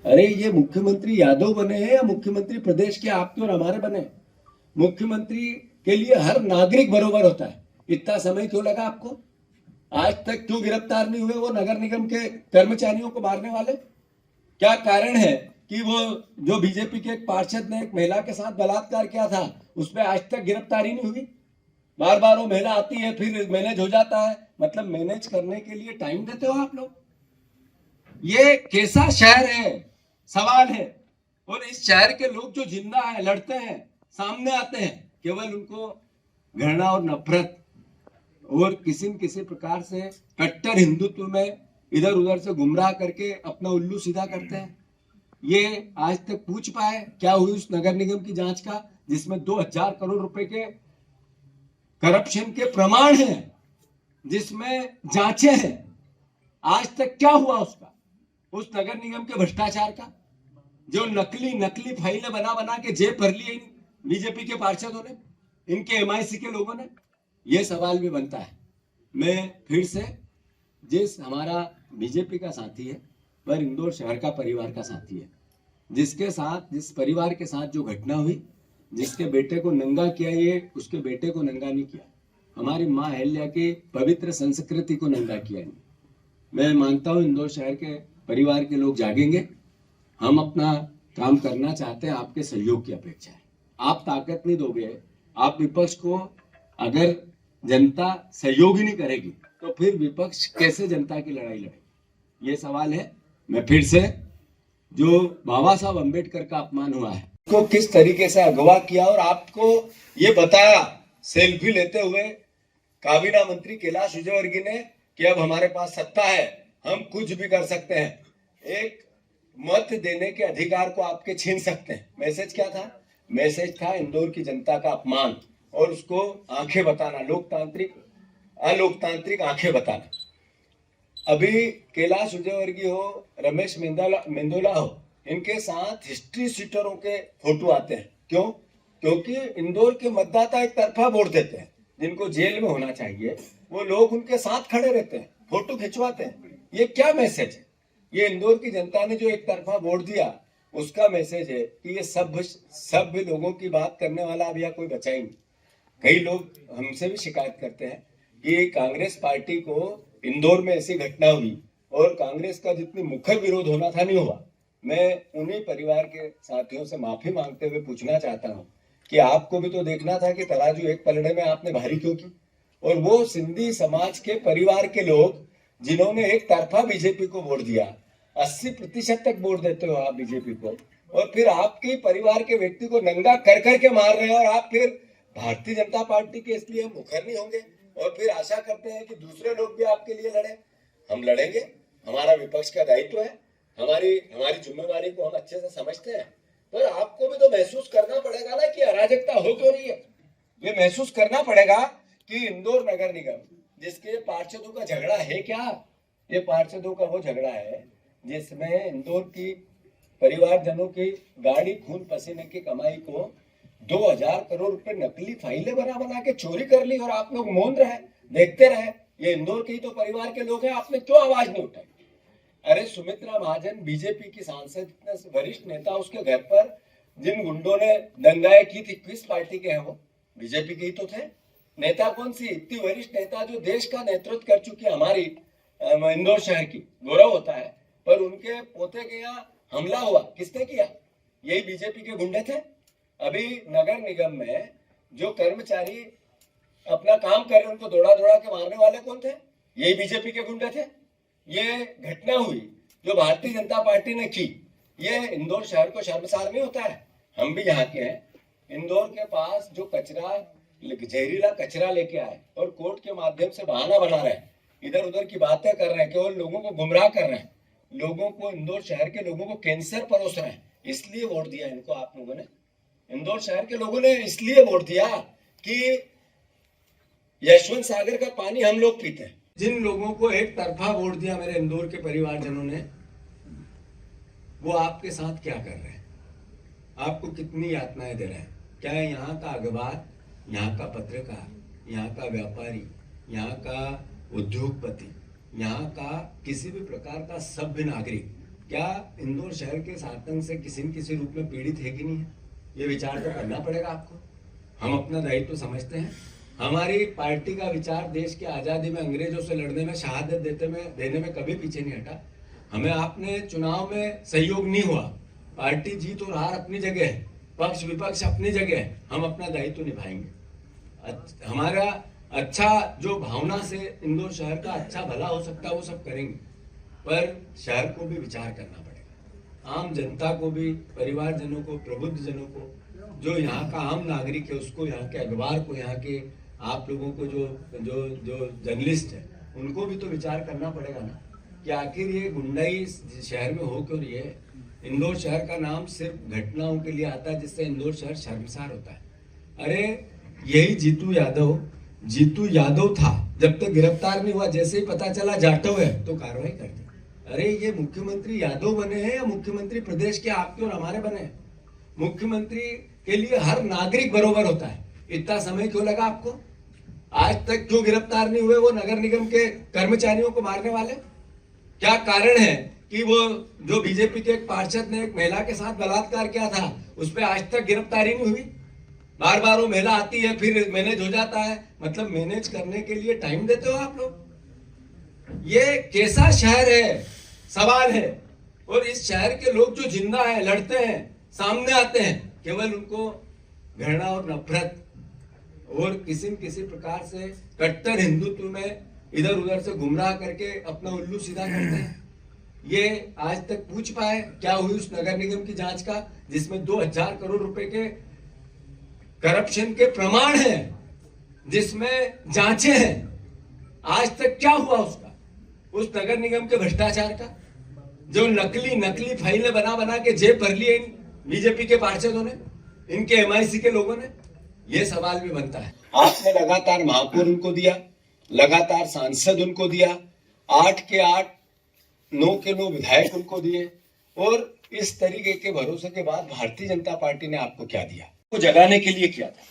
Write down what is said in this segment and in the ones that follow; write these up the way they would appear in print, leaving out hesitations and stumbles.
अरे ये मुख्यमंत्री यादव बने हैं या मुख्यमंत्री प्रदेश के आपके और हमारे बने? मुख्यमंत्री के लिए हर नागरिक बरोबर होता है। इतना समय क्यों लगा आपको? आज तक क्यों गिरफ्तार नहीं हुए वो नगर निगम के कर्मचारियों को मारने वाले? क्या कारण है कि वो जो बीजेपी के एक पार्षद ने एक महिला के साथ बलात्कार किया था, उसमें आज तक गिरफ्तारी नहीं हुई? बार बार वो महिला आती है, फिर मैनेज हो जाता है। मतलब मैनेज करने के लिए टाइम देते हो आप लोग? ये कैसा शहर है, सवाल है। और इस शहर के लोग जो जिंदा है, लड़ते हैं, सामने आते हैं, केवल उनको घृणा और नफरत और किसी न किसी प्रकार से कट्टर हिंदुत्व में इधर उधर से गुमराह करके अपना उल्लू सीधा करते हैं। ये आज तक पूछ पाए क्या हुई उस नगर निगम की जांच का, जिसमें 2000 करोड़ रुपए के करप्शन के प्रमाण हैं, जिसमें जांचें हैं? आज तक क्या हुआ उसका, उस नगर निगम के भ्रष्टाचार का? जो नकली नकली फाइलें बना बना के जेब भर ली इन बीजेपी के पार्षदों ने, इनके एमआईसी के लोगों ने। ये सवाल भी बनता है। मैं फिर से, जिस हमारा बीजेपी का साथी है वह इंदौर शहर का परिवार का साथी है, जिसके साथ, जिस परिवार के साथ जो घटना हुई, जिसके बेटे को नंगा किया, ये उसके बेटे को नंगा नहीं किया, हमारी माँ अहिल्या की पवित्र संस्कृति को नंगा किया नहीं। मैं मानता हूँ इंदौर शहर के परिवार के लोग जागेंगे। हम अपना काम करना चाहते हैं, आपके सहयोग की अपेक्षा है। आप ताकत नहीं दोगे, आप विपक्ष को, अगर जनता सहयोग ही नहीं करेगी तो फिर विपक्ष कैसे जनता की लड़ाई लड़ेगी? ये सवाल है। मैं फिर से, जो बाबा साहब अम्बेडकर का अपमान हुआ है, को किस तरीके से अगवा किया और आपको ये बताया सेल्फी लेते हुए काबीना मंत्री कैलाश विजयवर्गीय ने कि अब हमारे पास सत्ता है, हम कुछ भी कर सकते हैं, एक मत देने के अधिकार को आपके छीन सकते हैं। मैसेज क्या था? मैसेज था इंदौर की जनता का अपमान और उसको आंखें बताना, लोकतांत्रिक अलोकतांत्रिक आंखें बताना। अभी कैलाश विजयवर्गीय हो, रमेश मेंदोला हो, इनके साथ हिस्ट्री सीटरों के फोटो आते हैं। क्यों? क्योंकि इंदौर के मतदाता एक तरफा वोट देते हैं। जिनको जेल में होना चाहिए वो लोग उनके साथ खड़े रहते हैं, फोटो खिंचवाते हैं। ये क्या मैसेज है? ये इंदौर की जनता ने जो एक तरफा वोट दिया उसका मैसेज है कि ये सब लोगों की बात करने वाला अब यहाँ कोई बचा ही नहीं। कई लोग हमसे भी शिकायत करते हैं कि कांग्रेस पार्टी को इंदौर में ऐसी घटना हुई और कांग्रेस का जितनी मुखर विरोध होना था नहीं हुआ। मैं उन्हीं परिवार के साथियों से माफी मांगते हुए पूछना चाहता हूँ कि आपको भी तो देखना था कि तराजू एक पलड़े में आपने भारी क्यों की? और वो सिंधी समाज के परिवार के लोग जिन्होंने एक तरफा बीजेपी को वोट दिया, 80% तक वोट देते हो आप बीजेपी को, और फिर आपके परिवार के व्यक्ति को नंगा कर करके मार रहे हो, और आप फिर भारतीय जनता पार्टी के इसलिए हम मुखर नहीं होंगे और फिर आशा करते हैं कि दूसरे लोग भी आपके लिए लड़े। हम लड़ेंगे, हमारा विपक्ष का दायित्व है, हमारी जिम्मेवारी को हम अच्छे से समझते हैं। पर आपको भी तो महसूस करना पड़ेगा ना कि अराजकता हो क्यों रही है। ये महसूस करना पड़ेगा कि इंदौर नगर निगम, जिसके पार्षदों का झगड़ा है क्या? ये पार्षदों का वो झगड़ा है जिसमें इंदौर की परिवारजनों की गाड़ी खून पसीने की कमाई को 2000 करोड़ रुपए नकली फाइलें बना बना के चोरी कर ली और आप लोग मौन रहे, देखते रहे। ये इंदौर के ही तो परिवार के लोग हैं, आपने क्यों आवाज नहीं उठाई? अरे सुमित्रा महाजन बीजेपी की सांसद, इतने वरिष्ठ नेता, उसके घर पर जिन गुंडों ने दंगाएं की थी, किस पार्टी के हैं वो? बीजेपी के ही तो थे। नेता कौन सी? इतनी वरिष्ठ नेता जो देश का नेतृत्व कर चुकी है, हमारी इंदौर शहर की, गौरव होता है। पर उनके पोते के यहाँ हमला हुआ, किसने किया? यही बीजेपी के गुंडे थे। अभी नगर निगम में जो कर्मचारी अपना काम कर रहे, उनको दौड़ा दौड़ा के मारने वाले कौन थे? यही बीजेपी के गुंडे थे। ये घटना हुई जो भारतीय जनता पार्टी ने की, ये इंदौर शहर को शर्मसार नहीं होता है? हम भी यहाँ के हैं। इंदौर के पास जो कचरा, जहरीला कचरा लेके आए और कोर्ट के माध्यम से बहाना बना रहे हैं, इधर उधर की बातें कर रहे हैं, केवल लोगों को गुमराह कर रहे हैं, लोगों को, इंदौर शहर के लोगों को कैंसर परोस रहे हैं। इसलिए वोट दिया इनको आप लोगों ने, इंदौर शहर के लोगों ने इसलिए वोट दिया कि यशवंत सागर का पानी हम लोग पीते हैं। जिन लोगों को एक तरफा वोट दिया मेरे इंदौर के परिवारजनों ने, वो आपके साथ क्या कर रहे हैं? आपको कितनी यातनाएं दे रहे हैं? क्या यहाँ का अखबार, यहाँ का पत्रकार, यहाँ का व्यापारी, यहाँ का उद्योगपति, यहाँ का किसी भी प्रकार का सभ्य नागरिक क्या इंदौर शहर के इस आतंक से किसी न किसी रूप में पीड़ित है कि नहीं है? ये विचार तो करना पड़ेगा आपको। हम अपना दायित्व तो समझते हैं। हमारी पार्टी का विचार देश की आज़ादी में अंग्रेजों से लड़ने में, शहादत देने में कभी पीछे नहीं हटा। हमें आपने चुनाव में सहयोग नहीं हुआ, पार्टी जीत और हार अपनी जगह है, पक्ष विपक्ष अपनी जगह है, हम अपना दायित्व तो निभाएंगे। हमारा अच्छा जो भावना से इंदौर शहर का अच्छा भला हो सकता है वो सब करेंगे, पर शहर को भी विचार करना पड़ेगा। आम जनता को भी, परिवारजनों को, प्रबुद्ध जनों को, जो यहाँ का आम नागरिक है उसको, यहाँ के अखबार को, यहाँ के आप लोगों को जो जो जो जर्नलिस्ट है उनको भी तो विचार करना पड़ेगा ना कि आखिर ये गुंडाई शहर में हो क्यों रही है। इंदौर शहर का नाम सिर्फ घटनाओं के लिए आता है जिससे इंदौर शहर शर्मसार होता है। अरे यही जीतू यादव था, जब तक गिरफ्तार नहीं हुआ, जैसे ही पता चला जाटव है तो कार्रवाई कर दी। अरे ये मुख्यमंत्री यादव बने हैं या मुख्यमंत्री प्रदेश के आपके और हमारे बने हैं? मुख्यमंत्री के लिए हर नागरिक बरोबर होता है। इतना समय क्यों लगा आपको? आज तक क्यों गिरफ्तार नहीं हुए वो नगर निगम के कर्मचारियों को मारने वाले? क्या कारण है कि वो जो बीजेपी के एक पार्षद ने एक महिला के साथ बलात्कार किया था, उस पर आज तक गिरफ्तारी नहीं हुई? बार बार वो महिला आती है, फिर मैनेज हो जाता है। मतलब मैनेज करने के लिए टाइम देते हो आप लोग? ये कैसा शहर है, सवाल है। और इस शहर के लोग जो जिंदा है, लड़ते हैं, सामने आते हैं, केवल उनको घृणा और नफरत और किसी न किसी प्रकार से कट्टर हिंदुत्व में इधर उधर से गुमराह करके अपना उल्लू सीधा करते हैं। ये आज तक पूछ पाए क्या हुई उस नगर निगम की जांच का, जिसमें 2000 करोड़ रुपए के करप्शन के प्रमाण हैं, जिसमें जांचें हैं? आज तक क्या हुआ उसका, उस नगर निगम के भ्रष्टाचार का? जो नकली फाइलें बना के जेब भर लिए इन बीजेपी के पार्षदों ने, इनके एमआईसी के लोगों ने, ये सवाल भी बनता है। आपने लगातार महापौर उनको दिया, लगातार सांसद उनको दिया, 8 के 8, 9 के 9 विधायक उनको दिए, और इस तरीके के भरोसे के बाद भारतीय जनता पार्टी ने आपको क्या दिया? को जगाने के लिए किया था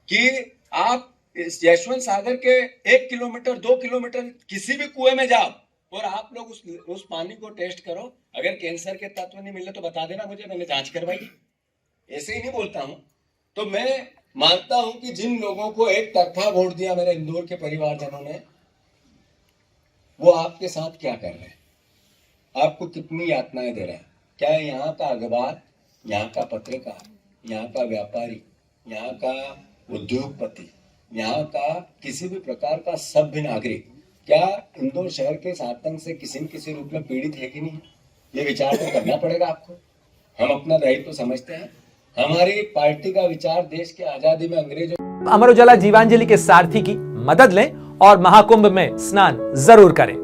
कि आप इस यशवंत सागर के 1 किलोमीटर 2 किलोमीटर किसी भी कुएं में जाओ और आप लोग उस पानी को टेस्ट करो। अगर कैंसर के तत्व नहीं मिले तो बता देना मुझे, मैंने जांच करवाई। ऐसे ही नहीं बोलता हूं। तो मैं मानता हूं कि जिन लोगों को एक तरफा वोट दिया मेरे इंदौर के परिवारजनों ने, वो आपके साथ क्या कर रहे हैं, आपको कितनी यातनाएं दे रहे हैं? क्या यहाँ का अखबार, यहाँ का पत्रकार, यहाँ का व्यापारी, यहाँ का उद्योगपति, यहाँ का किसी भी प्रकार का सभ्य नागरिक क्या इंदौर शहर के इस आतंक से किसी न किसी रूप में पीड़ित है कि नहीं? ये विचार तो करना पड़ेगा आपको। हम अपना दायित्व तो समझते हैं। हमारी पार्टी का विचार देश की आजादी में अंग्रेजों। अमर उजाला जीवांजलि के सारथी की मदद लें और महाकुंभ में स्नान जरूर करें।